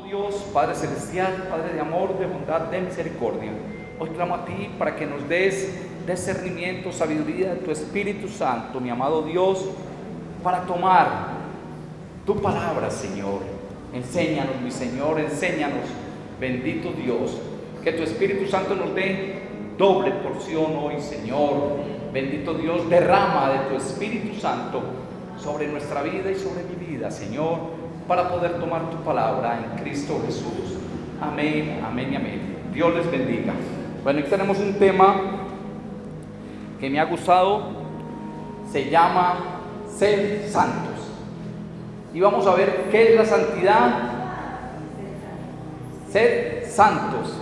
Dios, Padre celestial, Padre de amor, de bondad, de misericordia, hoy clamo a ti para que nos des discernimiento, sabiduría de tu Espíritu Santo, mi amado Dios, para tomar tu palabra, Señor. Enséñanos, mi Señor, enséñanos, bendito Dios, que tu Espíritu Santo nos dé doble porción hoy, Señor. Bendito Dios, derrama de tu Espíritu Santo sobre nuestra vida y sobre mi vida, Señor, para poder tomar tu palabra en Cristo Jesús. Amén, amén y amén. Dios les bendiga. Bueno, hoy tenemos un tema que me ha gustado, se llama Ser Santos. Y vamos a ver qué es la santidad. Ser santos.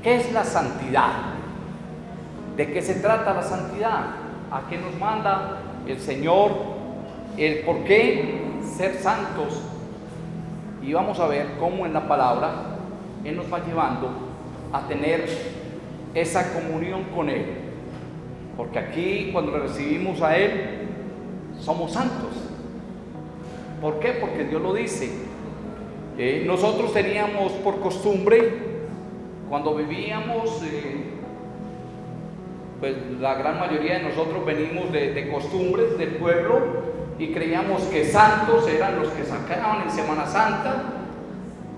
¿Qué es la santidad? ¿De qué se trata la santidad? ¿A qué nos manda el Señor? ¿El por qué ser santos? Y vamos a ver cómo en la palabra Él nos va llevando a tener esa comunión con Él. Porque aquí, cuando le recibimos a Él, somos santos. ¿Por qué? Porque Dios lo dice. Nosotros teníamos por costumbre, cuando vivíamos, pues la gran mayoría de nosotros venimos de costumbres del pueblo y creíamos que santos eran los que sacaban en Semana Santa.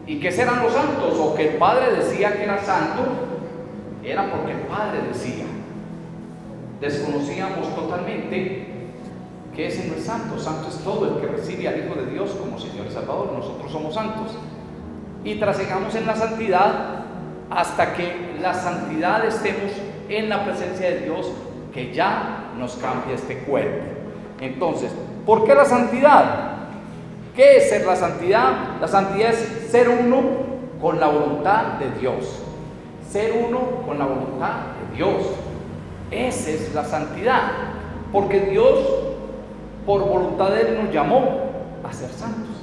¿Y qué eran los santos? O que el Padre decía que era santo, era porque el Padre decía. Desconocíamos totalmente que ese no es santo. Santo es todo el que recibe al Hijo de Dios como Señor y Salvador. Nosotros somos santos y trasegamos en la santidad hasta que la santidad estemos en la presencia de Dios, que ya nos cambia este cuerpo. Entonces, ¿por qué la santidad? ¿Qué es ser la santidad? La santidad es ser uno con la voluntad de Dios. Ser uno con la voluntad de Dios. Esa es la santidad. Porque Dios, por voluntad de Él, nos llamó a ser santos.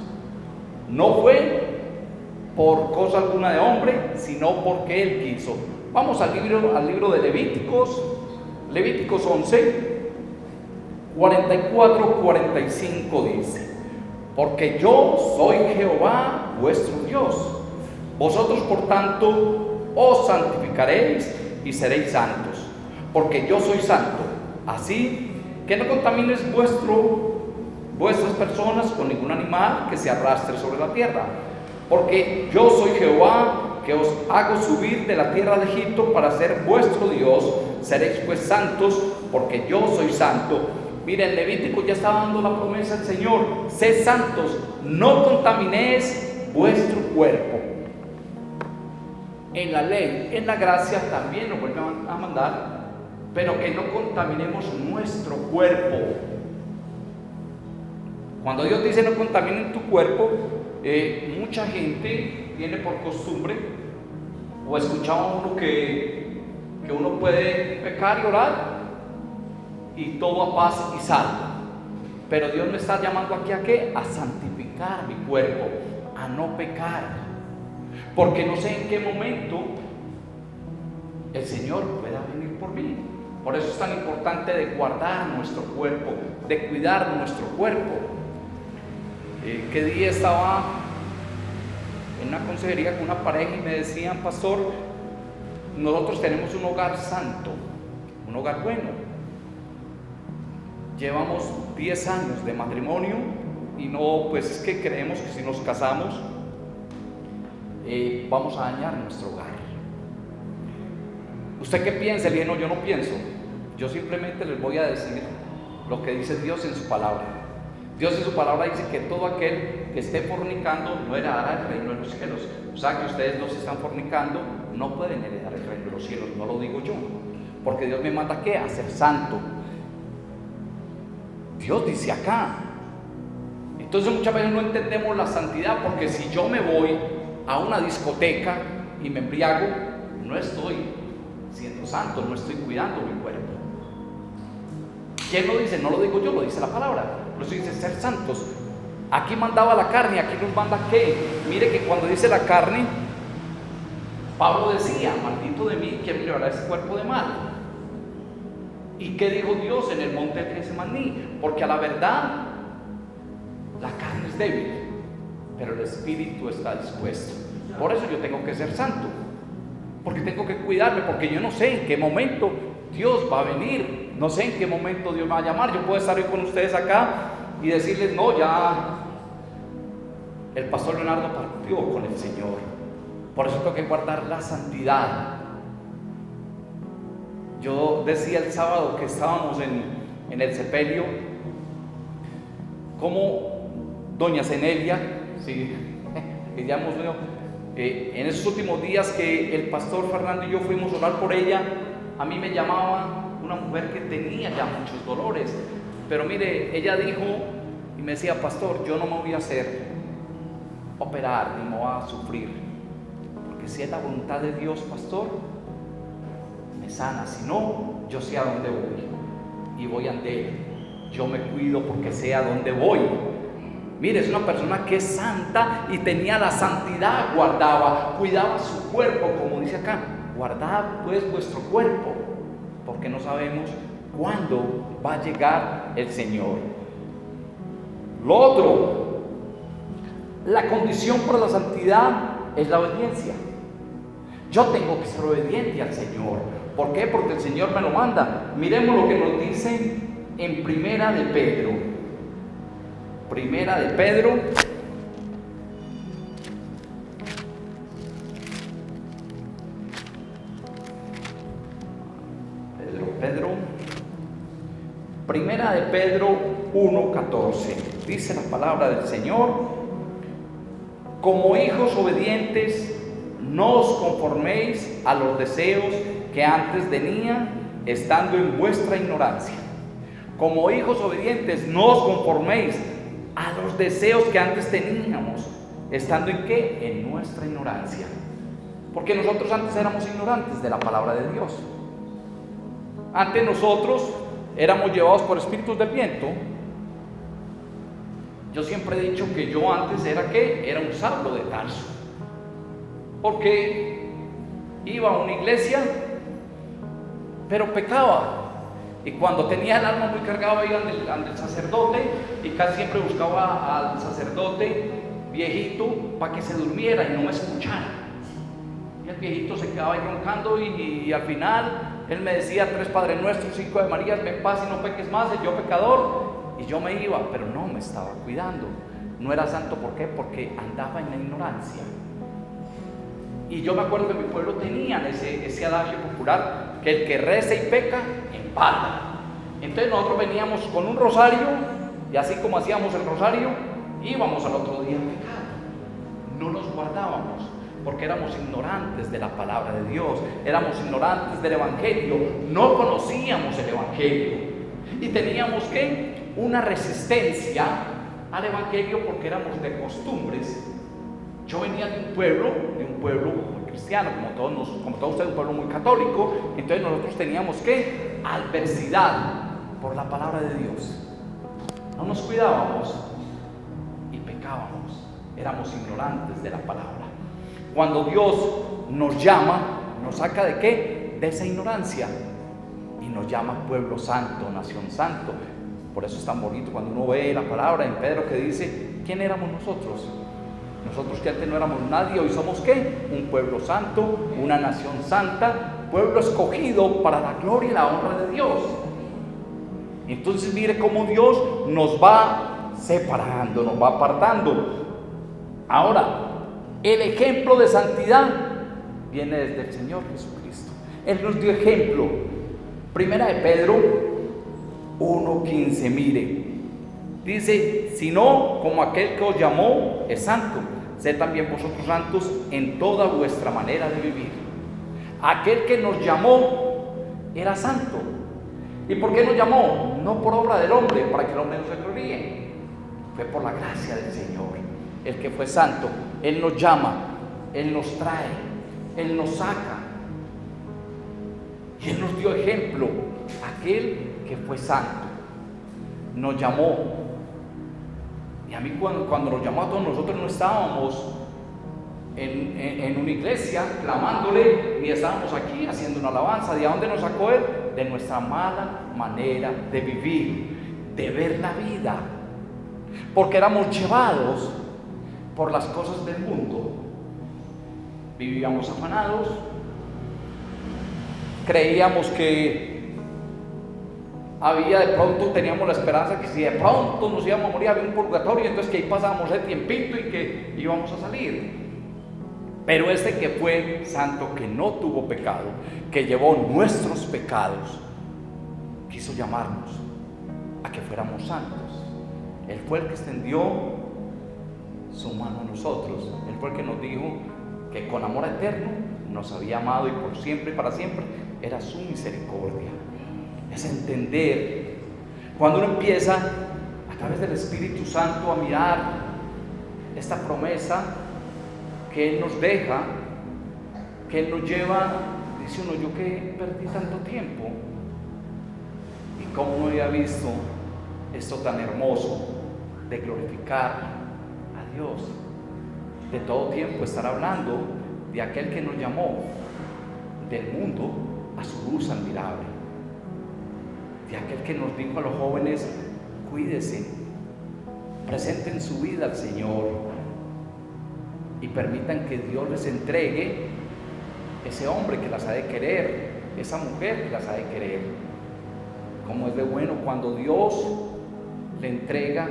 No fue por cosa alguna de hombre, sino porque Él quiso. Vamos al libro de Levíticos 11, 44-45 dice: porque yo soy Jehová vuestro Dios, vosotros por tanto os santificaréis y seréis santos, porque yo soy santo. Así que no contamines vuestras personas con ningún animal que se arrastre sobre la tierra, porque yo soy Jehová, que os hago subir de la tierra de Egipto para ser vuestro Dios. Seréis pues santos, porque yo soy santo. Miren, Levítico ya está dando la promesa al Señor: sed santos, no contaminéis vuestro cuerpo. En la ley, en la gracia también nos vuelve a mandar, pero que no contaminemos nuestro cuerpo. Cuando Dios dice no contaminen tu cuerpo, mucha gente tiene por costumbre, o escuchaba uno que uno puede pecar y orar y todo a paz y salvo. Pero Dios me está llamando aquí a ¿qué? A santificar mi cuerpo, a no pecar, porque no sé en qué momento el Señor pueda venir por mí. Por eso es tan importante de guardar nuestro cuerpo, de cuidar nuestro cuerpo. ¿Qué día estaba en una consejería con una pareja y me decían: pastor, nosotros tenemos un hogar santo, un hogar bueno. Llevamos 10 años de matrimonio y no, pues es que creemos que si nos casamos vamos a dañar nuestro hogar. ¿Usted qué piensa? Le dije: no, yo no pienso. Yo simplemente les voy a decir lo que dice Dios en su palabra. Dios en su palabra dice que todo aquel que esté fornicando no heredará el reino de los cielos. O sea que ustedes dos están fornicando, no pueden heredar el reino de los cielos. No lo digo yo, porque Dios me manda ¿qué? A ser santo. Dios dice acá. Entonces muchas veces no entendemos la santidad, porque si yo me voy a una discoteca y me embriago, no estoy siendo santo, no estoy cuidando mi cuerpo. ¿Quién lo dice? No lo digo yo, lo dice la palabra. Por eso dice ser santos. Aquí mandaba la carne, aquí nos manda ¿qué? Mire que cuando dice la carne, Pablo decía: maldito de mí, ¿quién me librará ese cuerpo de mal? ¿Y qué dijo Dios en el monte de Getsemaní? Porque a la verdad la carne es débil, pero el espíritu está dispuesto. Por eso yo tengo que ser santo, porque tengo que cuidarme, porque yo no sé en qué momento Dios va a venir, no sé en qué momento Dios va a llamar. Yo puedo estar hoy con ustedes acá y decirles, no, ya el pastor Leonardo partió con el Señor, por eso tengo que guardar la santidad. Yo decía el sábado que estábamos en el sepelio, como doña Zenelia, sí, que ya hemos venido, en esos últimos días que el pastor Fernando y yo fuimos a orar por ella, a mí me llamaba una mujer que tenía ya muchos dolores, pero mire, ella dijo y me decía, pastor, yo no me voy a hacer operar ni me voy a sufrir, porque si es la voluntad de Dios, pastor, me sana, si no, yo sé a dónde voy y voy ante Él. Yo me cuido porque sé a dónde voy. Mire, es una persona que es santa y tenía la santidad, guardaba, cuidaba su cuerpo, como dice acá, guardad pues vuestro cuerpo, porque no sabemos cuándo va a llegar el Señor. Lo otro, la condición para la santidad es la obediencia. Yo tengo que ser obediente al Señor. ¿Por qué? Porque el Señor me lo manda. Miremos lo que nos dice en Primera de Pedro. Primera de Pedro. Primera de Pedro 1:14. Dice la palabra del Señor: como hijos obedientes, no os conforméis a los deseos que antes tenían, estando en vuestra ignorancia. Como hijos obedientes, no os conforméis a los deseos que antes teníamos, estando en ¿qué? En nuestra ignorancia. Porque nosotros antes éramos ignorantes de la palabra de Dios. Antes nosotros éramos llevados por espíritus del viento. Yo siempre he dicho que yo antes era ¿qué? Era un Saulo de Tarso. Porque iba a una iglesia, pero pecaba. Y cuando tenía el alma muy cargada, iba al sacerdote y casi siempre buscaba al sacerdote viejito para que se durmiera y no me escuchara. Y el viejito se quedaba ahí roncando y al final él me decía 3 Padres Nuestros, 5 Ave Marías, ven paz y no peques más, yo pecador. Y yo me iba, pero no me estaba cuidando. No era santo, ¿por qué? Porque andaba en la ignorancia. Y yo me acuerdo que mi pueblo tenía ese adagio popular, que el que reza y peca, empata. Entonces nosotros veníamos con un rosario, y así como hacíamos el rosario, íbamos al otro día a pecar. No nos guardábamos, porque éramos ignorantes de la palabra de Dios, éramos ignorantes del Evangelio, no conocíamos el Evangelio. Y teníamos que una resistencia al Evangelio porque éramos de costumbres. Yo venía de un pueblo muy cristiano, como todos ustedes, un pueblo muy católico. Entonces nosotros teníamos que adversidad por la palabra de Dios. No nos cuidábamos y pecábamos. Éramos ignorantes de la palabra. Cuando Dios nos llama, nos saca ¿de qué? De esa ignorancia. Y nos llama pueblo santo, nación santo. Por eso es tan bonito cuando uno ve la palabra en Pedro que dice, ¿quién éramos nosotros? Nosotros que antes no éramos nadie, hoy somos ¿qué? Un pueblo santo, una nación santa, pueblo escogido para la gloria y la honra de Dios. Entonces mire cómo Dios nos va separando, nos va apartando. Ahora, el ejemplo de santidad viene desde el Señor Jesucristo. Él nos dio ejemplo. Primera de Pedro 1:15, mire, dice, sino como aquel que os llamó es santo, sed también vosotros santos en toda vuestra manera de vivir. Aquel que nos llamó era santo. ¿Y por qué nos llamó? No por obra del hombre, para que el hombre no se gloríe. Fue por la gracia del Señor, el que fue santo. Él nos llama, Él nos trae, Él nos saca. Y Él nos dio ejemplo, aquel que fue santo. Nos llamó. Y a mí cuando nos llamó a todos nosotros no estábamos en una iglesia clamándole, ni estábamos aquí haciendo una alabanza. ¿De dónde nos sacó Él? De nuestra mala manera de vivir, de ver la vida. Porque éramos llevados por las cosas del mundo. Vivíamos afanados, creíamos que de pronto teníamos la esperanza que si de pronto nos íbamos a morir había un purgatorio, entonces que ahí pasábamos el tiempito y que íbamos a salir. Pero este que fue santo, que no tuvo pecado, que llevó nuestros pecados, quiso llamarnos a que fuéramos santos. Él fue el que extendió su mano a nosotros. Él fue el que nos dijo que con amor eterno nos había amado y por siempre y para siempre era su misericordia. Es entender, cuando uno empieza a través del Espíritu Santo a mirar esta promesa que Él nos deja, que Él nos lleva, dice uno, yo que perdí tanto tiempo y cómo no había visto esto tan hermoso de glorificar a Dios, de todo tiempo estar hablando de aquel que nos llamó del mundo a su luz admirable, de aquel que nos dijo a los jóvenes, cuídense, presenten su vida al Señor y permitan que Dios les entregue ese hombre que las ha de querer, esa mujer que las ha de querer. Como es de bueno cuando Dios le entrega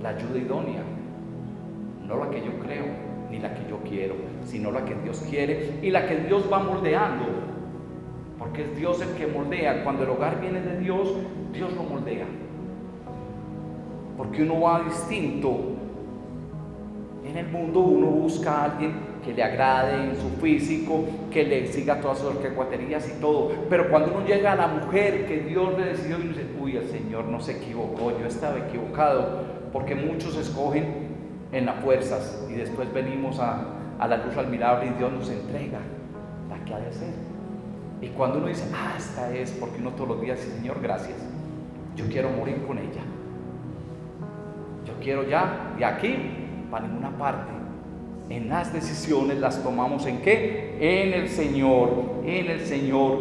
la ayuda idónea, no la que yo creo ni la que yo quiero, sino la que Dios quiere y la que Dios va moldeando, porque es Dios el que moldea. Cuando el hogar viene de Dios, Dios lo moldea, porque uno va distinto. En el mundo uno busca a alguien que le agrade en su físico, que le siga todas sus alcahueterías y todo, pero cuando uno llega a la mujer que Dios le decidió, y uno dice, uy, el Señor no se equivocó, yo estaba equivocado, porque muchos escogen en las fuerzas y después venimos a la luz admirable y Dios nos entrega la que ha de ser. Y cuando uno dice, esta es, porque uno todos los días dice, Señor, gracias, yo quiero morir con ella, yo quiero ya de aquí para ninguna parte. En las decisiones las tomamos ¿en qué? En el Señor, en el Señor.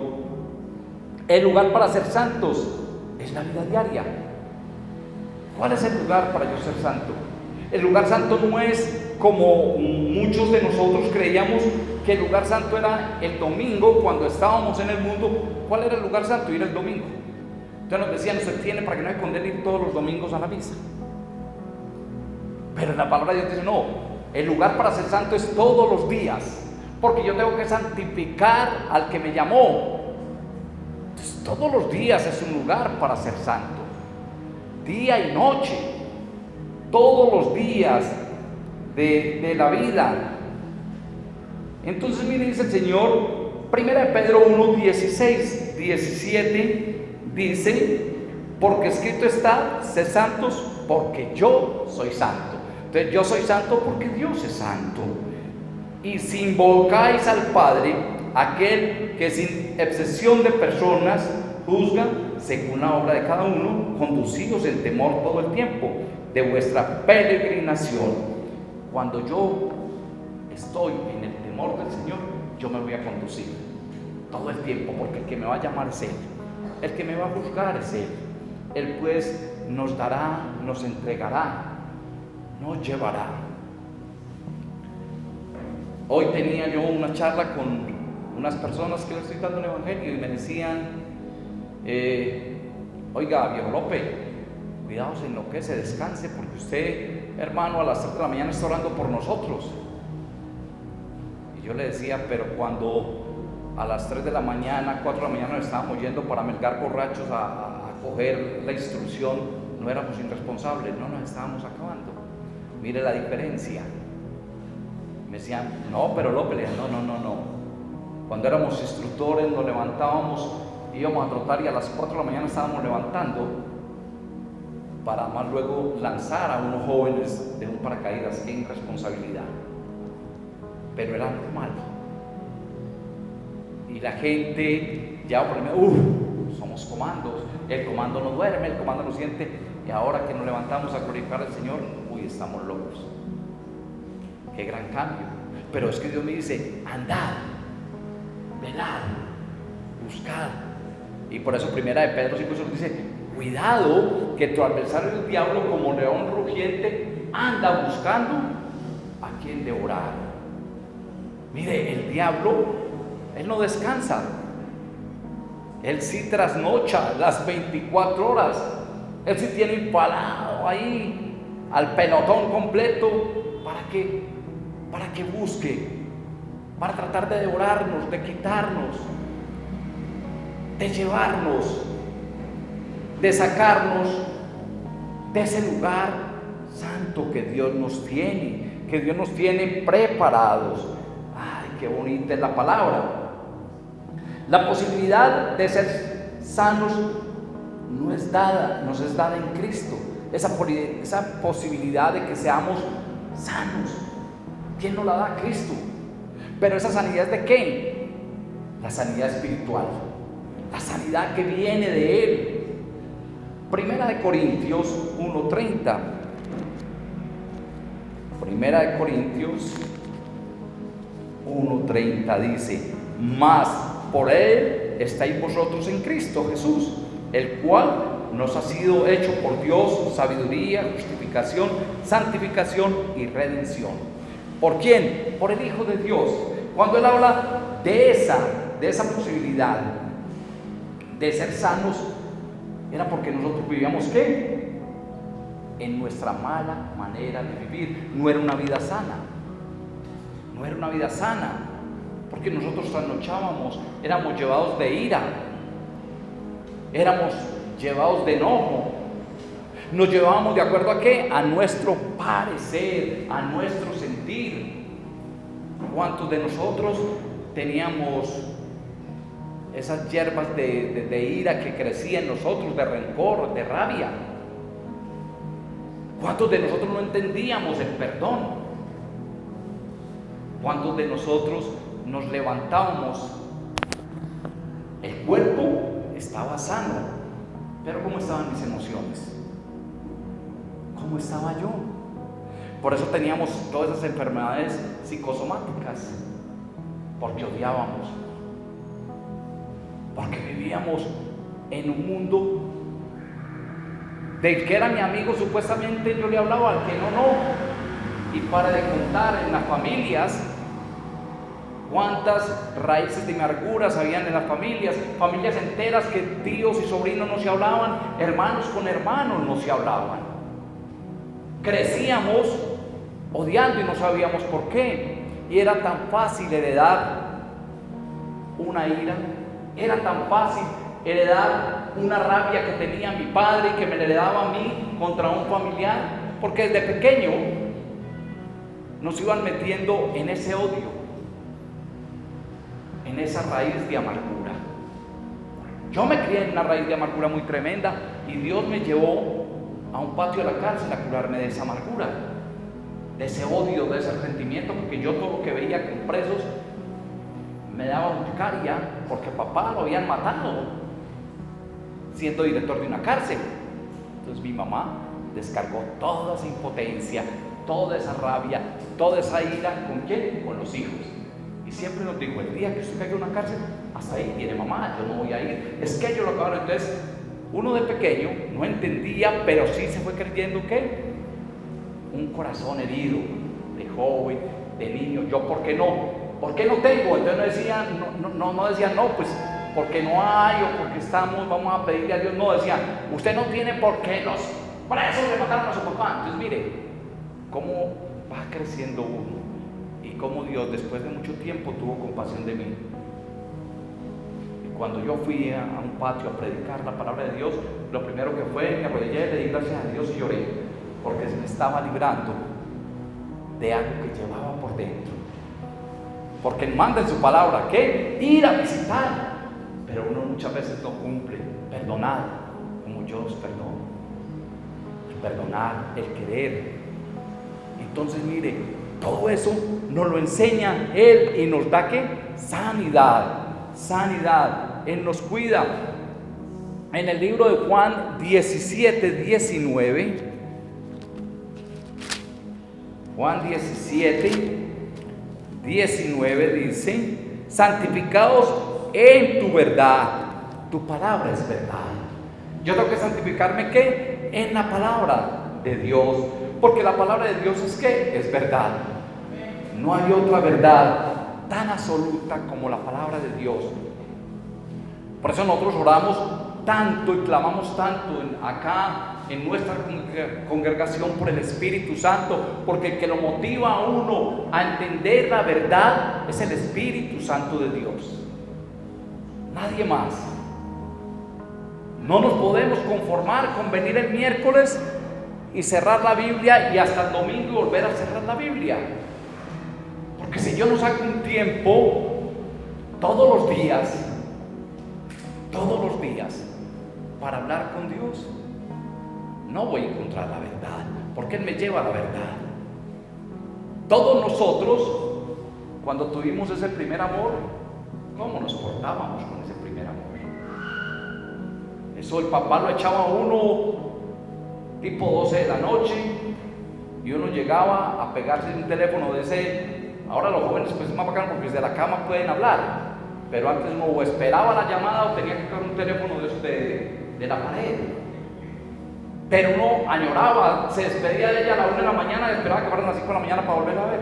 El lugar para ser santos es la vida diaria. ¿Cuál es el lugar para yo ser santo? El lugar santo no es como muchos de nosotros creíamos que el lugar santo era el domingo cuando estábamos en el mundo. ¿Cuál era el lugar santo? Ir el domingo. Entonces nos decían, usted tiene para que no se condene ir todos los domingos a la misa. Pero la palabra de Dios dice, no, el lugar para ser santo es todos los días, porque yo tengo que santificar al que me llamó. Entonces, todos los días es un lugar para ser santo, día y noche, todos los días de la vida. Entonces, mire, dice el Señor, 1 Pedro 1, 16, 17, dice, porque escrito está, sed santos, porque yo soy santo. Entonces yo soy santo porque Dios es santo. Y si invocáis al Padre, aquel que sin excepción de personas juzga según la obra de cada uno, conducidos en temor todo el tiempo de vuestra peregrinación. Cuando yo estoy en el temor del Señor, yo me voy a conducir todo el tiempo, porque el que me va a llamar es Él, el que me va a juzgar es Él. Él pues nos dará, nos entregará, nos llevará. Hoy tenía yo una charla con unas personas que les estoy dando el evangelio y me decían, oiga, viejo López, cuidado en lo que se descanse, porque usted, hermano, a las 3 de la mañana está orando por nosotros. Y yo le decía, pero cuando a las 3 de la mañana, 4 de la mañana estábamos yendo para melgar borrachos a coger la instrucción, no éramos irresponsables, no nos estábamos acabando. Mire la diferencia. Me decían, no, pero López, no. Cuando éramos instructores nos levantábamos, íbamos a trotar y a las 4 de la mañana estábamos levantando para más luego lanzar a unos jóvenes de un paracaídas. ¡Qué irresponsabilidad! Pero era normal. Y la gente ya por somos comandos, el comando no duerme, el comando no siente, y ahora que nos levantamos a glorificar al Señor, estamos locos. Qué gran cambio. Pero es que Dios me dice, andad, velad, buscad. Y por eso 1 Pedro 5 nos dice, cuidado que tu adversario el diablo, como león rugiente, anda buscando a quien devorar. Mire, el diablo, él no descansa. Él sí trasnocha las 24 horas. Él sí tiene empalado ahí al pelotón completo. ¿Para qué? Para que busque, para tratar de devorarnos, de quitarnos, de llevarnos, de sacarnos de ese lugar santo que Dios nos tiene preparados. Ay, qué bonita es la palabra. La posibilidad de ser sanos nos es dada en Cristo. Esa posibilidad de que seamos sanos, ¿quién nos la da? Cristo. Pero esa sanidad es de qué? La sanidad espiritual, la sanidad que viene de Él. Primera de Corintios 1:30. Primera de Corintios 1:30 dice: mas por Él estáis vosotros en Cristo Jesús, el cual nos ha sido hecho por Dios sabiduría, justificación, santificación y redención. ¿Por quién? Por el Hijo de Dios. Cuando Él habla de esa posibilidad de ser sanos, era porque nosotros vivíamos ¿qué? En nuestra mala manera de vivir. No era una vida sana. No era una vida sana. Porque nosotros trasnochábamos, éramos llevados de ira, éramos llevados de enojo, nos llevábamos de acuerdo a qué, a nuestro parecer, a nuestro sentir. ¿Cuántos de nosotros teníamos esas hierbas de ira que crecían en nosotros, de rencor, de rabia? ¿Cuántos de nosotros no entendíamos el perdón? ¿Cuántos de nosotros nos levantábamos? El cuerpo estaba sano, pero ¿cómo estaban mis emociones? ¿Cómo estaba yo? Por eso teníamos todas esas enfermedades psicosomáticas, porque odiábamos, porque vivíamos en un mundo del que era mi amigo, supuestamente yo le hablaba, al que no. Y para de contar en las familias cuántas raíces de amarguras habían en las familias enteras que tíos y sobrinos no se hablaban, hermanos con hermanos no se hablaban. Crecíamos odiando y no sabíamos por qué. Y era tan fácil heredar una ira, era tan fácil heredar una rabia que tenía mi padre y que me heredaba a mí contra un familiar, porque desde pequeño nos iban metiendo en ese odio, en esa raíz de amargura. Yo me crié en una raíz de amargura muy tremenda y Dios me llevó a un patio de la cárcel a curarme de esa amargura, de ese odio, de ese resentimiento, porque yo todo lo que veía con presos me daba urticaria, porque papá lo habían matado siendo director de una cárcel. Entonces mi mamá descargó toda esa impotencia, toda esa rabia, toda esa ira. ¿Con quién? Con los hijos. Y siempre nos dijo: el día que usted caiga en una cárcel, hasta ahí viene mamá, yo no voy a ir. Es que yo lo acabaron. Entonces uno de pequeño no entendía, pero sí se fue creyendo que un corazón herido, de joven, de niño. Yo, ¿por qué no? ¿Por qué no tengo? Entonces no decían, no, pues porque no hay, o porque vamos a pedirle a Dios. No, decían, usted no tiene por qué, los presos le mataron a su papá. Entonces mire cómo va creciendo uno y cómo Dios después de mucho tiempo tuvo compasión de mí. Y cuando yo fui a un patio a predicar la palabra de Dios, lo primero que fue, me arrodillé, le di gracias a Dios y lloré, porque se me estaba librando de algo que llevaba por dentro. Porque Él manda en su palabra que ir a visitar, pero uno muchas veces no cumple. Perdonar como yo os perdono. El perdonar, el querer. Entonces mire, todo eso nos lo enseña Él y nos da ¿qué? Sanidad. Él nos cuida. En el libro de Juan 17:19, Juan 17:19 dice: santificaos en tu verdad, tu palabra es verdad. Yo tengo que santificarme ¿qué? En la palabra de Dios, porque la palabra de Dios es ¿qué? Es verdad. No hay otra verdad tan absoluta como la palabra de Dios. Por eso nosotros oramos tanto y clamamos tanto acá en nuestra congregación por el Espíritu Santo, porque el que lo motiva a uno a entender la verdad es el Espíritu Santo de Dios, nadie más. No nos podemos conformar con venir el miércoles y cerrar la Biblia y hasta el domingo volver a cerrar la Biblia, porque si yo no saco un tiempo todos los días para hablar con Dios, no voy a encontrar la verdad, porque Él me lleva a la verdad. Todos nosotros, cuando tuvimos ese primer amor, ¿cómo nos portábamos con ese primer amor? Eso el papá lo echaba a uno tipo 12 de la noche y uno llegaba a pegarse un teléfono de ese. Ahora los jóvenes pues es más bacano porque desde la cama pueden hablar, pero antes uno o esperaba la llamada o tenía que coger un teléfono de esos de la pared. Pero uno añoraba, se despedía de ella a la 1 de la mañana y esperaba que fueran las 5 de la mañana para volver a ver.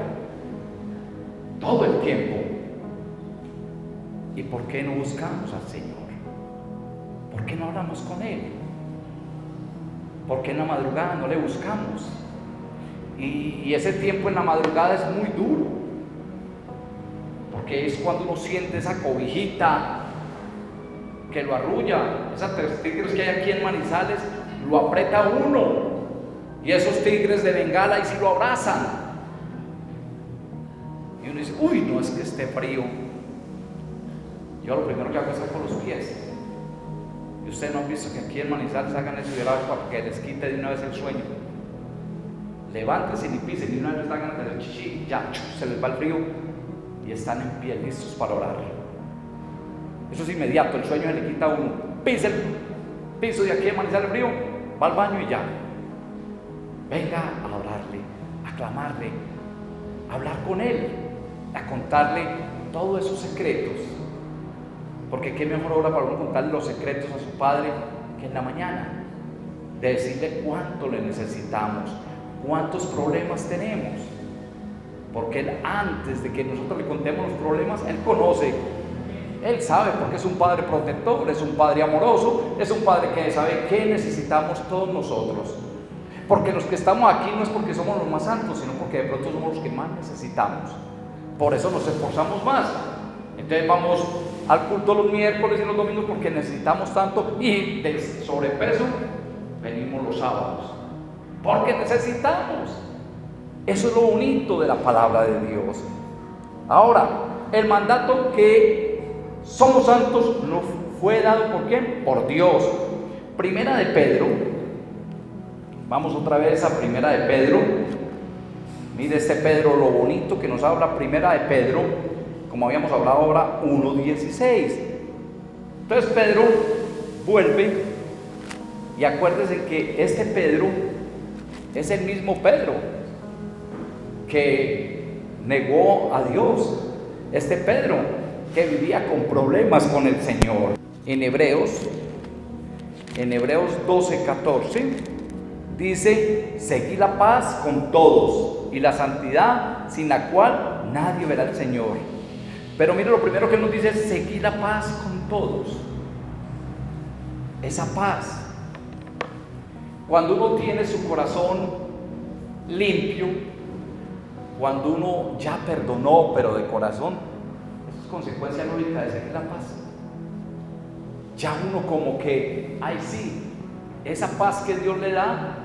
Todo el tiempo. ¿Y por qué no buscamos al Señor? ¿Por qué no hablamos con Él? ¿Por qué en la madrugada no le buscamos? Y ese tiempo en la madrugada es muy duro, porque es cuando uno siente esa cobijita que lo arrulla. Esas 3 tigres que hay aquí en Manizales lo aprieta a uno, y esos tigres de Bengala y si lo abrazan y uno dice, uy, no, es que esté frío. Yo lo primero que hago es sacar los pies. Y ustedes no han visto que aquí en Manizales hagan eso para que les quite de una vez el sueño. Levántense y pisen y una vez les dan ganas de hacer chichi, ya se les va el frío y están en pie listos para orar. Eso es inmediato, el sueño se le quita a uno. Pise el piso de aquí en Manizales frío, va al baño y ya. Venga a orarle, a clamarle, a hablar con Él, a contarle todos esos secretos. Porque qué mejor hora para uno contarle los secretos a su Padre que en la mañana, de decirle cuánto le necesitamos, cuántos problemas tenemos. Porque Él, antes de que nosotros le contemos los problemas, Él conoce, Él sabe, porque es un Padre protector, es un Padre amoroso, es un Padre que sabe qué necesitamos todos nosotros. Porque los que estamos aquí no es porque somos los más santos, sino porque de pronto somos los que más necesitamos. Por eso nos esforzamos más. Entonces vamos al culto los miércoles y los domingos porque necesitamos tanto, y de sobrepeso venimos los sábados porque necesitamos. Eso es lo bonito de la palabra de Dios. Ahora, el mandato que somos santos nos fue dado ¿por quién? Por Dios. Primera de Pedro, vamos otra vez a Primera de Pedro. Mire este Pedro, lo bonito que nos habla Primera de Pedro, como habíamos hablado ahora, 1:16. Entonces Pedro vuelve, y acuérdense que este Pedro es el mismo Pedro que negó a Dios, este Pedro que vivía con problemas con el Señor. En Hebreos 12:14 dice: seguid la paz con todos y la santidad, sin la cual nadie verá al Señor. Pero mire, lo primero que Él nos dice es seguir la paz con todos. Esa paz, cuando uno tiene su corazón limpio, cuando uno ya perdonó, pero de corazón, eso es consecuencia lógica de seguir la paz. Ya uno como que, ay sí, esa paz que Dios le da,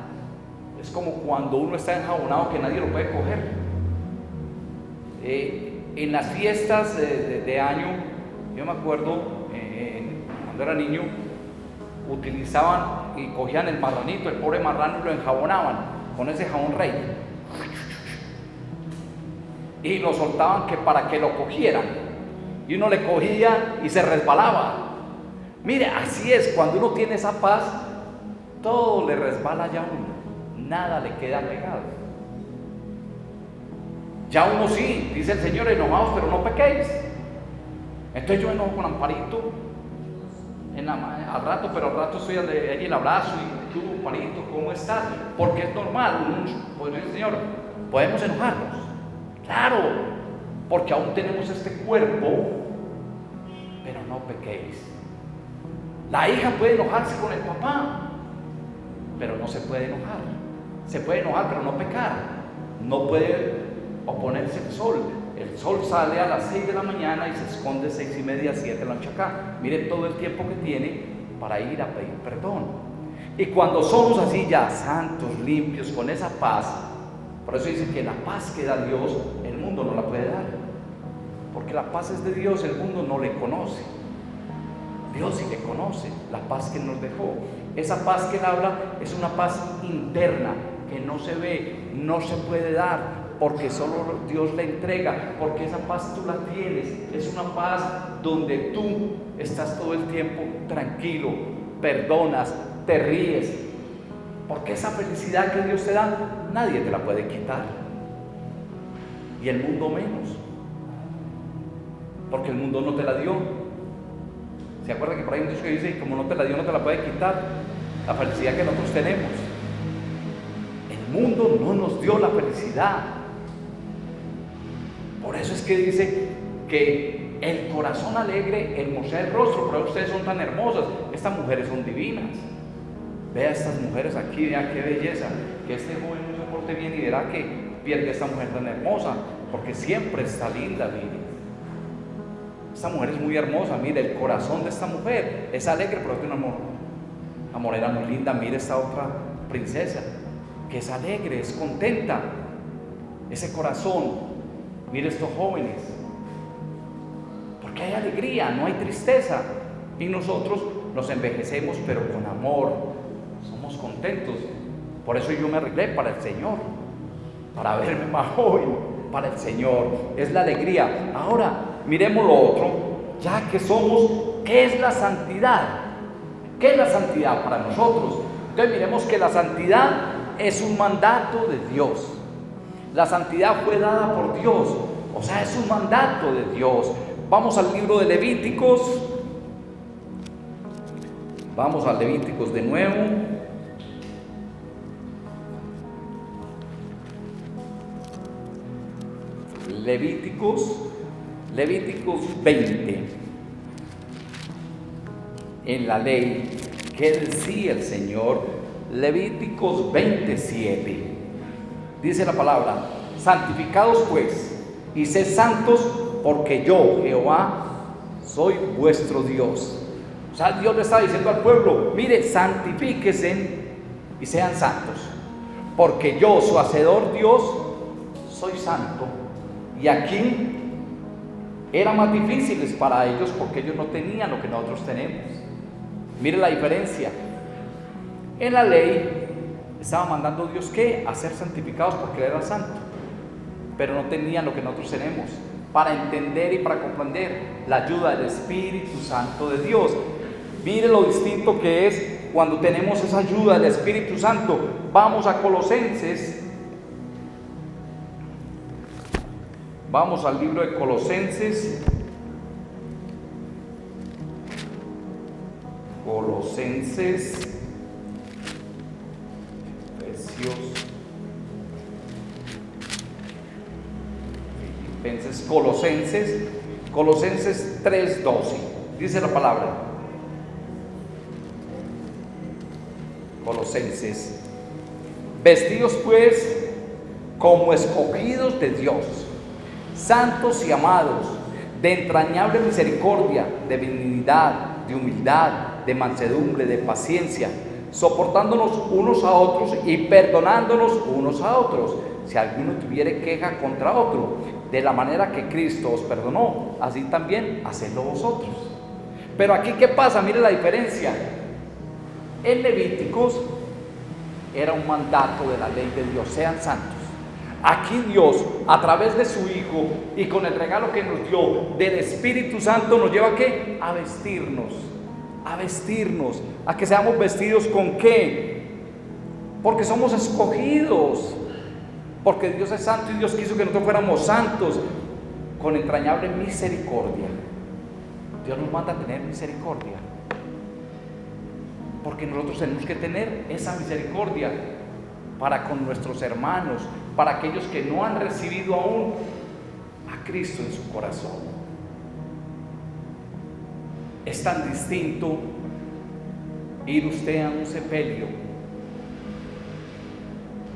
es como cuando uno está enjabonado que nadie lo puede coger. En las fiestas de año, yo me acuerdo, cuando era niño, utilizaban y cogían el marranito, el pobre marrano, y lo enjabonaban con ese jabón rey y lo soltaban que para que lo cogieran, y uno le cogía y se resbalaba. Mire, así es, cuando uno tiene esa paz, todo le resbala ya a uno, nada le queda pegado. Ya uno sí, dice el Señor, enojados, pero no pequéis. Entonces yo enojo con Amparito al rato, pero al rato estoy allí el abrazo y tú, Amparito, ¿cómo estás? Porque es normal, pues el Señor, podemos enojarnos, claro, porque aún tenemos este cuerpo, pero no pequéis. La hija puede enojarse con el papá, pero no se puede enojar. Se puede enojar, pero no pecar. No puede oponerse al sol. El sol sale a las 6 de la mañana y se esconde 6:30, 7 de la noche acá. Mire todo el tiempo que tiene para ir a pedir perdón. Y cuando somos así ya santos, limpios, con esa paz, por eso dice que la paz que da Dios, el mundo no la puede dar. Porque la paz es de Dios, el mundo no le conoce. Dios sí le conoce, la paz que nos dejó. Esa paz que él habla es una paz interna, que no se ve, no se puede dar, porque solo Dios la entrega, porque esa paz tú la tienes. Es una paz donde tú estás todo el tiempo tranquilo, perdonas, te ríes, porque esa felicidad que Dios te da, nadie te la puede quitar, y el mundo menos, porque el mundo no te la dio. ¿Se acuerda que por ahí un dicho que dice, como no te la dio, no te la puede quitar? La felicidad que nosotros tenemos. El mundo no nos dio la felicidad. Por eso es que dice que el corazón alegre hermosea el rostro. Pero ustedes son tan hermosas, estas mujeres son divinas. Vea estas mujeres aquí, vea qué belleza. Que este joven no se porte bien y verá que pierde esta mujer tan hermosa, porque siempre está linda, mire. Esta mujer es muy hermosa, mire, el corazón de esta mujer es alegre, pero es de una morena muy linda. Mire esta otra princesa, que es alegre, es contenta. Ese corazón, mire estos jóvenes, porque hay alegría, no hay tristeza. Y nosotros nos envejecemos, pero con amor, somos contentos. Por eso yo me arreglé para el Señor, para verme más joven, para el Señor. Es la alegría. Ahora, miremos lo otro, ya que somos, ¿qué es la santidad? ¿Qué es la santidad para nosotros? Entonces miremos que la santidad es un mandato de Dios. La santidad fue dada por Dios, o sea, es un mandato de Dios. Vamos al libro de Levíticos. Vamos a Levíticos de nuevo. Levíticos 20. En la ley, ¿qué decía el Señor? Levíticos 27. Dice la palabra: santificados pues, y sed santos, porque yo, Jehová, soy vuestro Dios. O sea, Dios le está diciendo al pueblo: mire, santifíquense y sean santos, porque yo, su hacedor Dios, soy santo. Y aquí era más difíciles para ellos, porque ellos no tenían lo que nosotros tenemos. Mire la diferencia. En la ley estaba mandando Dios que a ser santificados, porque Él era santo, pero no tenían lo que nosotros tenemos para entender y para comprender la ayuda del Espíritu Santo de Dios. Mire lo distinto que es cuando tenemos esa ayuda del Espíritu Santo. Vamos a Colosenses. Vamos al libro de Colosenses. Colosenses 3:12. Dice la palabra. Colosenses: vestidos pues como escogidos de Dios, santos y amados, de entrañable misericordia, de benignidad, de humildad, de mansedumbre, de paciencia, soportándonos unos a otros y perdonándonos unos a otros, si alguno tuviere queja contra otro. De la manera que Cristo os perdonó, así también hacedlo vosotros. Pero aquí, ¿qué pasa? Mire la diferencia. En Levíticos era un mandato de la ley de Dios: sean santos. Aquí Dios, a través de su Hijo y con el regalo que nos dio del Espíritu Santo, nos lleva ¿a qué? A vestirnos, a que seamos vestidos ¿con qué? Porque somos escogidos, porque Dios es santo y Dios quiso que nosotros fuéramos santos, con entrañable misericordia. Dios nos manda a tener misericordia, porque nosotros tenemos que tener esa misericordia para con nuestros hermanos, para aquellos que no han recibido aún a Cristo en su corazón. Es tan distinto ir usted a un sepelio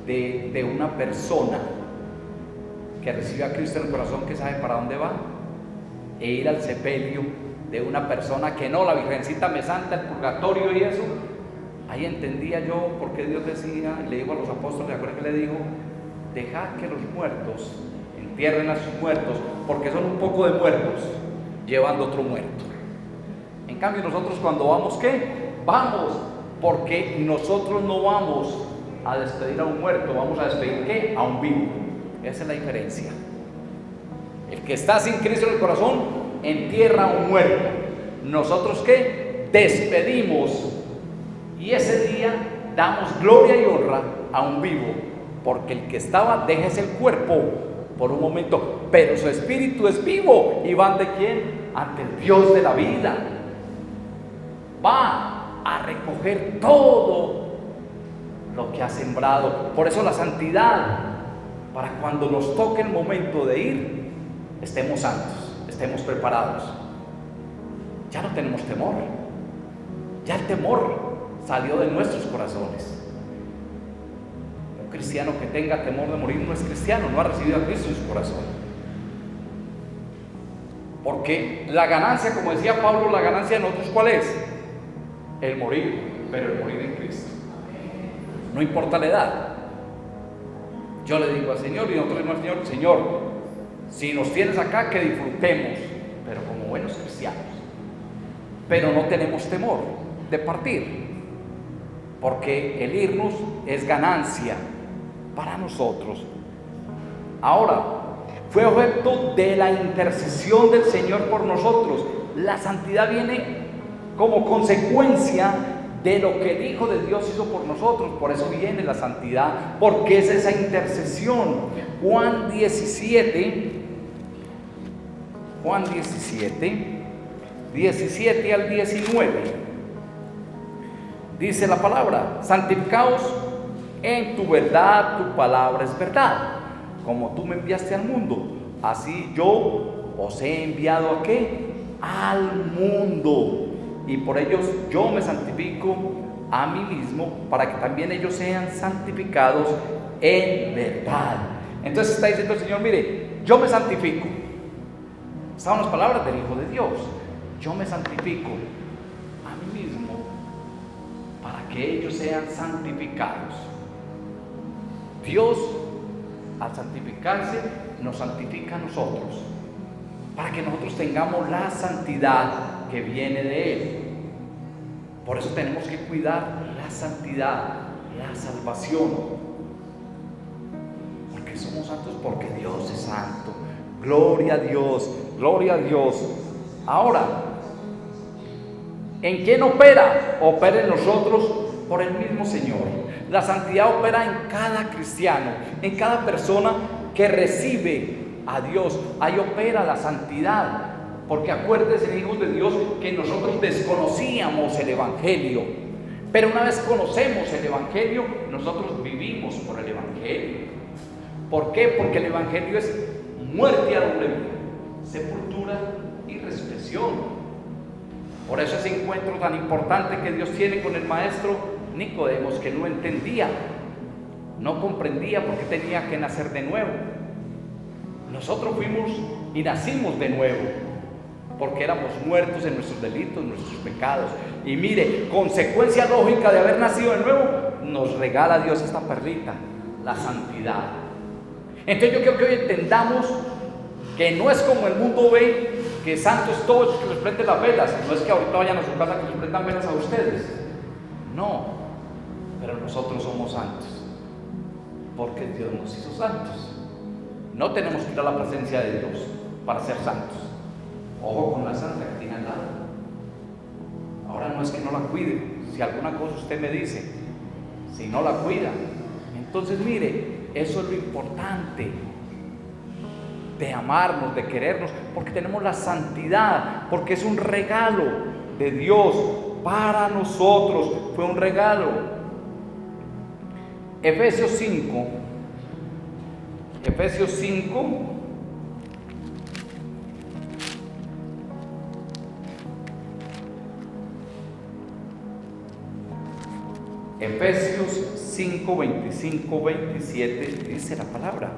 de una persona que recibe a Cristo en el corazón, que sabe para dónde va, e ir al sepelio de una persona que no, la Virgencita me santa, el purgatorio y eso. Ahí entendía yo por qué Dios decía, le dijo a los apóstoles, ¿se acuerdan que le dijo? Dejad que los muertos entierren a sus muertos, porque son un poco de muertos llevando otro muerto. En cambio nosotros cuando vamos, ¿qué? Vamos, porque nosotros no vamos a despedir a un muerto, vamos a despedir, ¿qué? A un vivo. Esa es la diferencia. El que está sin Cristo en el corazón entierra a un muerto. Nosotros, ¿qué? Despedimos, y ese día damos gloria y honra a un vivo, porque el que estaba deja el cuerpo por un momento, pero su espíritu es vivo y va ante quién, ante el Dios de la vida. Va a recoger todo lo que ha sembrado. Por eso la santidad, para cuando nos toque el momento de ir, estemos santos, estemos preparados. Ya no tenemos temor, ya el temor salió de nuestros corazones. Un cristiano que tenga temor de morir no es cristiano, no ha recibido a Cristo en su corazón. Porque la ganancia, como decía Pablo, la ganancia de nosotros, ¿cuál es? El morir, pero el morir en Cristo. No importa la edad. Yo le digo al Señor, y nosotros le decimos al Señor, Señor, si nos tienes acá, que disfrutemos, pero como buenos cristianos. Pero no tenemos temor de partir, porque el irnos es ganancia para nosotros. Ahora, fue objeto de la intercesión del Señor por nosotros. La santidad viene como consecuencia de lo que el Hijo de Dios hizo por nosotros. Por eso viene la santidad, porque es esa intercesión. Juan 17, 17 al 19, dice la palabra: santificaos en tu verdad, tu palabra es verdad. Como tú me enviaste al mundo, así yo os he enviado ¿a qué? Al mundo. Y por ellos yo me santifico a mí mismo, para que también ellos sean santificados en verdad. Entonces está diciendo el Señor, mire, yo me santifico. Estaban las palabras del Hijo de Dios. Yo me santifico a mí mismo para que ellos sean santificados. Dios, al santificarse, nos santifica a nosotros, para que nosotros tengamos la santidad que viene de Él. Por eso tenemos que cuidar la santidad, la salvación, porque somos santos, porque Dios es santo. Gloria a Dios, gloria a Dios. Ahora, ¿en quién opera? Opera en nosotros por el mismo Señor. La santidad opera en cada cristiano, en cada persona que recibe a Dios. Ahí opera la santidad. Porque acuérdense, hijos de Dios, que nosotros desconocíamos el Evangelio, pero una vez conocemos el Evangelio, nosotros vivimos por el Evangelio. ¿Por qué? Porque el Evangelio es muerte al hombre viejo, sepultura y resurrección. Por eso ese encuentro tan importante que Dios tiene con el maestro Nicodemos, que no entendía, no comprendía por qué tenía que nacer de nuevo. Nosotros fuimos y nacimos de nuevo, porque éramos muertos en nuestros delitos, en nuestros pecados. Y mire, consecuencia lógica de haber nacido de nuevo, nos regala Dios esta perlita, la santidad. Entonces yo quiero que hoy entendamos que no es como el mundo ve, que santos todos que les prenden las velas. No es que ahorita vayan a su casa que les prendan velas a ustedes. No, pero nosotros somos santos, porque Dios nos hizo santos. No tenemos que ir a la presencia de Dios para ser santos. Ojo con la santa que tiene al lado. Ahora no es que no la cuide. Si alguna cosa usted me dice, si no la cuida, entonces mire, eso es lo importante de amarnos, de querernos, porque tenemos la santidad, porque es un regalo de Dios para nosotros. Fue un regalo. Efesios 5, Efesios 5, 25, 27 dice la palabra.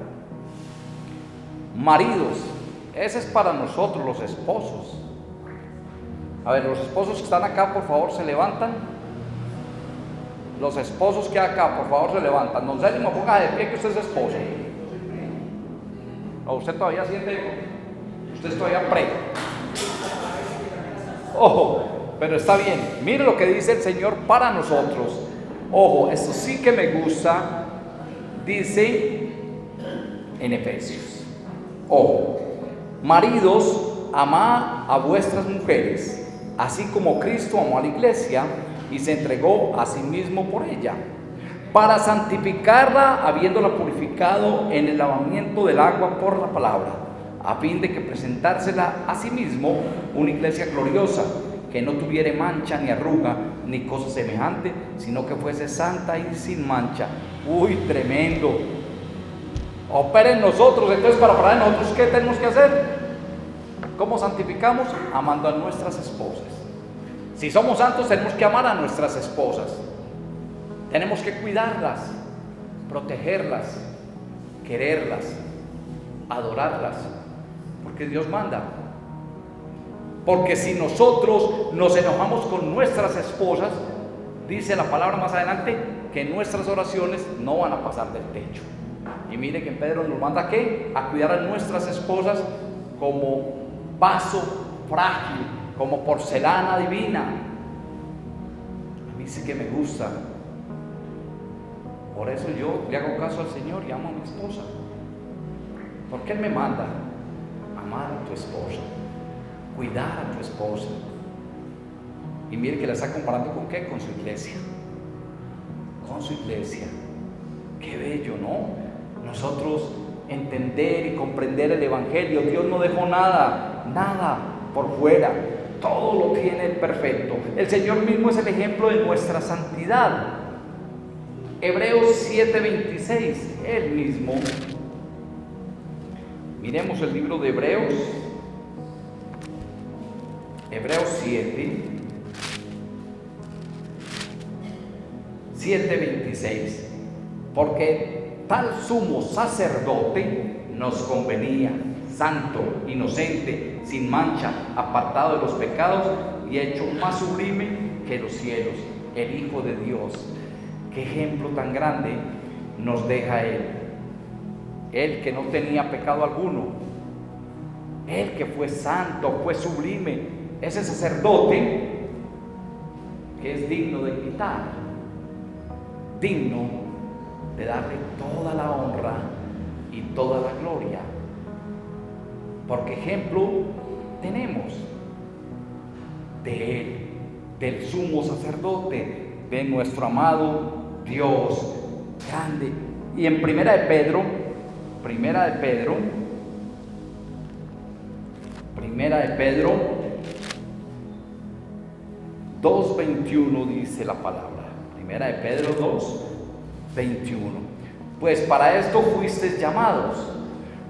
Maridos, ese es para nosotros los esposos. A ver, los esposos que están acá, por favor, se levantan. Los esposos que hay acá, por favor, se levantan. Don Célimo, ponga de pie que usted es esposo. No, usted todavía siente, usted es todavía pre. Ojo, pero está bien. Mire lo que dice el Señor para nosotros. Ojo, esto sí que me gusta. Dice en Efesios. Ojo, maridos, amad a vuestras mujeres, así como Cristo amó a la iglesia y se entregó a sí mismo por ella, para santificarla, habiéndola purificado en el lavamiento del agua por la palabra, a fin de que presentársela a sí mismo una iglesia gloriosa, que no tuviere mancha ni arruga ni cosa semejante, sino que fuese santa y sin mancha. Uy, tremendo. Opera en nosotros. Entonces, para operar en nosotros, ¿qué tenemos que hacer? ¿Cómo santificamos? Amando a nuestras esposas. Si somos santos, tenemos que amar a nuestras esposas. Tenemos que cuidarlas, protegerlas, quererlas, adorarlas, porque Dios manda. Porque si nosotros nos enojamos con nuestras esposas, dice la palabra más adelante, que nuestras oraciones no van a pasar del techo. Y mire que Pedro nos manda ¿a qué? A cuidar a nuestras esposas como vaso frágil, como porcelana divina. A mí sí que me gusta. Por eso yo le hago caso al Señor y amo a mi esposa. Porque Él me manda amar a tu esposa, cuidar a tu esposa. Y mire que la está comparando ¿con qué? Con su iglesia. Con su iglesia. Qué bello, ¿no? Nosotros entender y comprender el Evangelio. Dios no dejó nada por fuera. Todo lo tiene perfecto. El Señor mismo es el ejemplo de nuestra santidad. Hebreos 7:26, Él mismo. Miremos el libro de Hebreos. Hebreos 7:26. Porque tal sumo sacerdote nos convenía, santo, inocente, sin mancha, apartado de los pecados y hecho más sublime que los cielos, el Hijo de Dios. Qué ejemplo tan grande nos deja Él. Él que no tenía pecado alguno, Él que fue santo, fue sublime, ese sacerdote que es digno de quitar, digno de darle toda la honra y toda la gloria. Porque ejemplo tenemos de Él, del sumo sacerdote, de nuestro amado Dios grande. Y en Primera de Pedro 2:21 dice la palabra. Primera de Pedro 2:21. Pues para esto fuisteis llamados,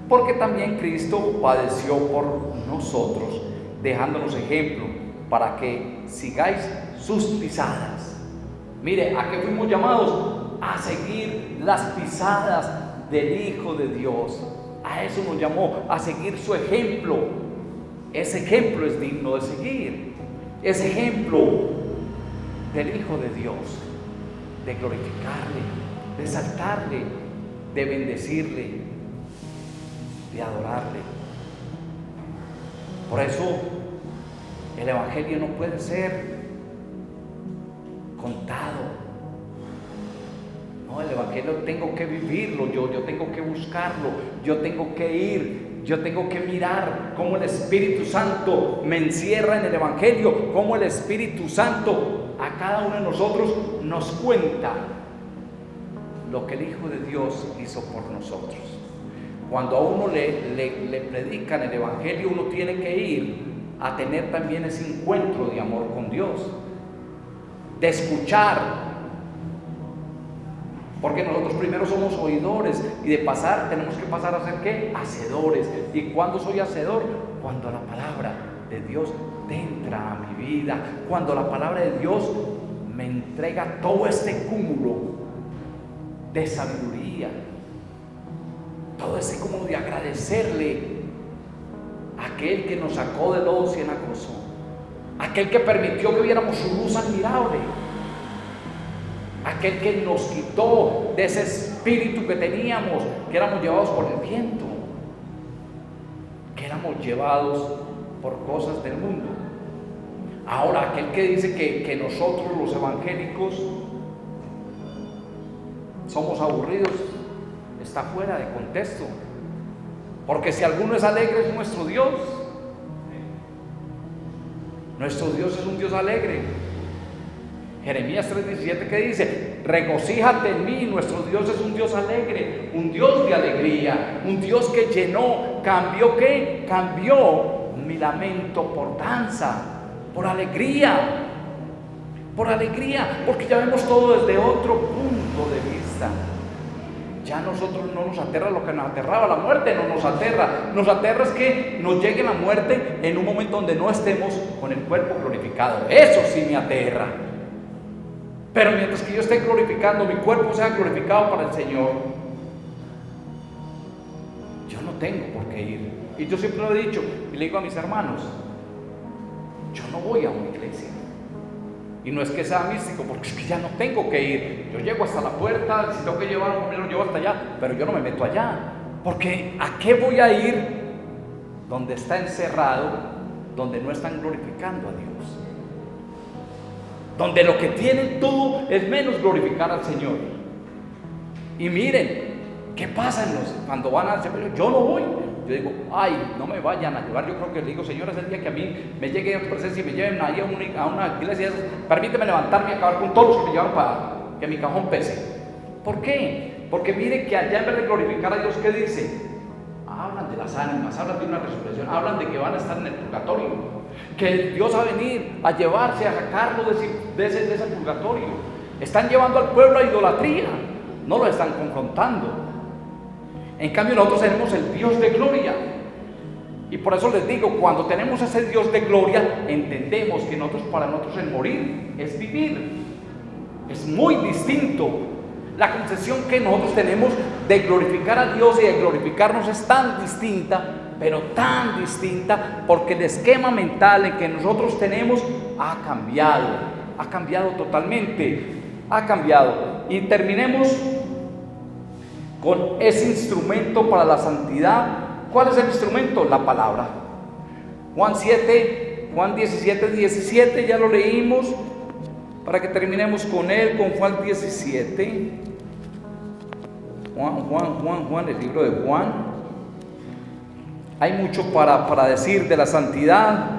porque también Cristo padeció por nosotros, dejándonos ejemplo para que sigáis sus pisadas. Mire, ¿a qué fuimos llamados? A seguir las pisadas del Hijo de Dios. A eso nos llamó, a seguir su ejemplo. Ese ejemplo es digno de seguir. Ese ejemplo del Hijo de Dios, de glorificarle, de exaltarle, de bendecirle, de adorarle. Por eso el Evangelio no puede ser contado. No, el Evangelio tengo que vivirlo, yo tengo que buscarlo, yo tengo que ir, yo tengo que mirar cómo el Espíritu Santo me encierra en el Evangelio, cómo el Espíritu Santo a cada uno de nosotros nos cuenta lo que el Hijo de Dios hizo por nosotros. Cuando a uno le predican el Evangelio, uno tiene que ir a tener también ese encuentro de amor con Dios, de escuchar. Porque nosotros primero somos oidores y de pasar tenemos que pasar a ser ¿qué? Hacedores. ¿Y cuándo soy hacedor? Cuando la palabra de Dios entra a mi vida, cuando la palabra de Dios me entrega todo este cúmulo de sabiduría, todo ese cúmulo de agradecerle a aquel que nos sacó del lodo cenagoso, aquel que permitió que viéramos su luz admirable, aquel que nos quitó de ese espíritu que teníamos, que éramos llevados por el viento, que éramos llevados por cosas del mundo. Ahora, aquel que dice que nosotros los evangélicos somos aburridos, está fuera de contexto, porque si alguno es alegre es nuestro Dios. Nuestro Dios es un Dios alegre. Jeremías 3:17, que dice: regocíjate en mí. Nuestro Dios es un Dios alegre, un Dios de alegría, un Dios que llenó, cambió. ¿Qué? Cambió mi lamento por danza, por alegría, porque ya vemos todo desde otro punto de vista. Ya nosotros no nos aterra lo que nos aterraba, la muerte no nos aterra. Nos aterra es que nos llegue la muerte en un momento donde no estemos con el cuerpo glorificado. Eso sí me aterra. Pero mientras que yo esté glorificando, mi cuerpo sea glorificado para el Señor, yo no tengo por qué ir. Y yo siempre lo he dicho y le digo a mis hermanos: yo no voy a una iglesia. Y no es que sea místico, porque es que ya no tengo que ir. Yo llego hasta la puerta, si tengo que llevar a un lo llevo hasta allá, pero yo no me meto allá. Porque ¿a qué voy a ir donde está encerrado, donde no están glorificando a Dios? Donde lo que tienen todo es menos glorificar al Señor. Y miren, ¿qué pasa cuando van al seminario? Yo no voy. Yo digo: ay, no me vayan a llevar. Yo creo que le digo: Señor, es el día que a mí me llegue a tu presencia y me lleven ahí a una iglesia, permíteme levantarme y acabar con todos los que me llevaron para que mi cajón pese. ¿Por qué? Porque miren que allá, en vez de glorificar a Dios, ¿qué dice? Hablan de las ánimas, hablan de una resurrección, hablan de que van a estar en el purgatorio, que Dios va a venir a llevarse, a sacarlo de ese purgatorio. Están llevando al pueblo a idolatría, no lo están confrontando. En cambio, nosotros tenemos el Dios de gloria. Y por eso les digo, cuando tenemos ese Dios de gloria, entendemos que para nosotros el morir es vivir. Es muy distinto. La concepción que nosotros tenemos de glorificar a Dios y de glorificarnos es tan distinta, pero tan distinta, porque el esquema mental en que nosotros tenemos ha cambiado totalmente, ha cambiado. Y terminemos con ese instrumento para la santidad. ¿Cuál es el instrumento? La palabra. Juan 17, ya lo leímos, para que terminemos con él, con Juan 17. Juan, el libro de Juan. Hay mucho para decir de la santidad.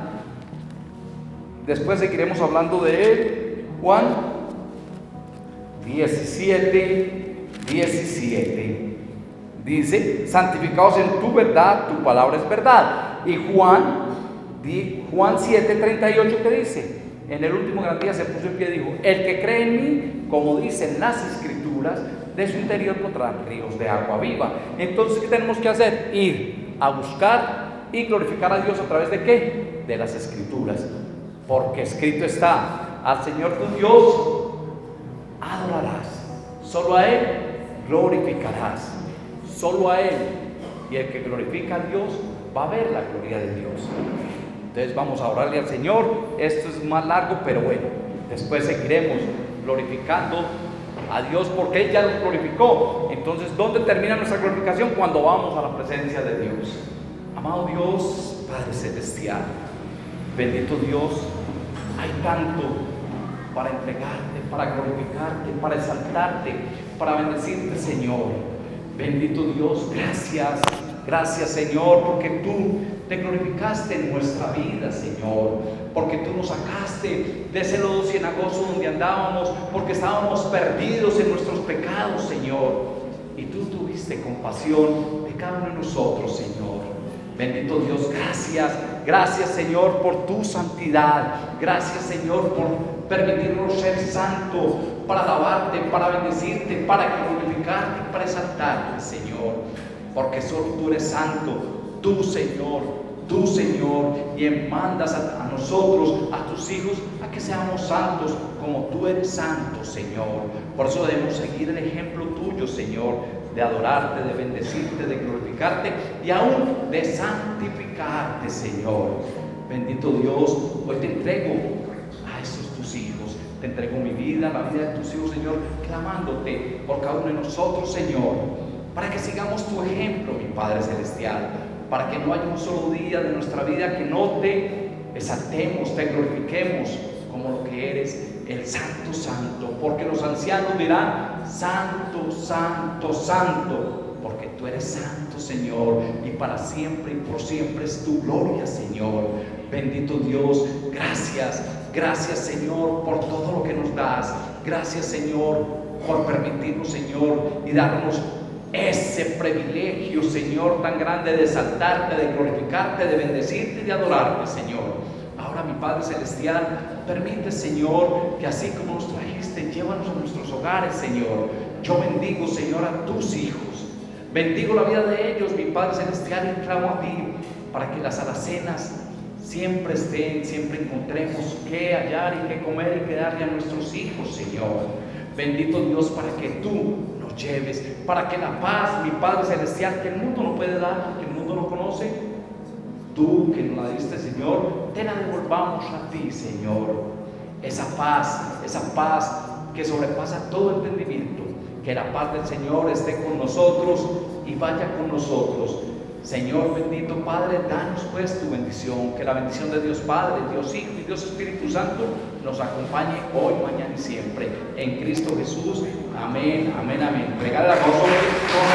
Después seguiremos hablando de él. Juan 17. Dice: santificados en tu verdad, tu palabra es verdad. Y Juan 7:38, ¿qué dice? En el último gran día se puso en pie y dijo: el que cree en mí, como dicen las escrituras, de su interior brotarán ríos de agua viva. Entonces, ¿qué tenemos que hacer? Ir a buscar y glorificar a Dios a través de ¿qué? De las escrituras. Porque escrito está: al Señor tu Dios adorarás, solo a Él glorificarás, solo a Él. Y el que glorifica a Dios va a ver la gloria de Dios. Entonces vamos a orarle al Señor. Esto es más largo, pero bueno, después seguiremos glorificando a Dios, porque Él ya nos glorificó. Entonces, ¿dónde termina nuestra glorificación? Cuando vamos a la presencia de Dios. Amado Dios, Padre Celestial, bendito Dios, hay tanto para entregarte, para glorificarte, para exaltarte, para bendecirte, Señor. Bendito Dios, gracias Señor, porque tú te glorificaste en nuestra vida, Señor, porque tú nos sacaste de ese lodo cenagoso donde andábamos, porque estábamos perdidos en nuestros pecados, Señor, y tú tuviste compasión de cada uno de nosotros, Señor. Bendito Dios, gracias Señor por tu santidad, gracias Señor por permitirnos ser santos, para alabarte, para bendecirte, para glorificarte, para exaltarte, Señor, porque solo tú eres santo, tú Señor, tú, Señor, y mandas a nosotros, a tus hijos, a que seamos santos como tú eres santo, Señor. Por eso debemos seguir el ejemplo tuyo, Señor, de adorarte, de bendecirte, de glorificarte y aún de santificarte, Señor. Bendito Dios, hoy te entrego a esos tus hijos, te entrego mi vida, la vida de tus hijos, Señor, clamándote por cada uno de nosotros, Señor, para que sigamos tu ejemplo, mi Padre Celestial, para que no haya un solo día de nuestra vida que no te exaltemos, te glorifiquemos como lo que eres, el Santo Santo, porque los ancianos dirán: Santo, Santo, Santo, porque tú eres santo, Señor, y para siempre y por siempre es tu gloria, Señor. Bendito Dios, gracias, gracias, Señor, por todo lo que nos das. Gracias, Señor, por permitirnos, Señor, y darnos ese privilegio, Señor, tan grande de exaltarte, de glorificarte, de bendecirte y de adorarte, Señor. Ahora, mi Padre Celestial, permite, Señor, que así como nos trajiste, llévanos a nuestros hogares, Señor. Yo bendigo, Señor, a tus hijos, bendigo la vida de ellos, mi Padre Celestial, y clamo a ti para que las alacenas siempre estén, siempre encontremos qué hallar y qué comer y qué darle a nuestros hijos, Señor. Bendito Dios, para que tú nos lleves, para que la paz, mi Padre Celestial, que el mundo no puede dar, que el mundo no conoce, tú que nos la diste, Señor, te la devolvamos a ti, Señor. Esa paz que sobrepasa todo entendimiento, que la paz del Señor esté con nosotros y vaya con nosotros. Señor bendito Padre, danos pues tu bendición, que la bendición de Dios Padre, Dios Hijo y Dios Espíritu Santo nos acompañe hoy, mañana y siempre, en Cristo Jesús. Amén, amén, amén. Regala la voz.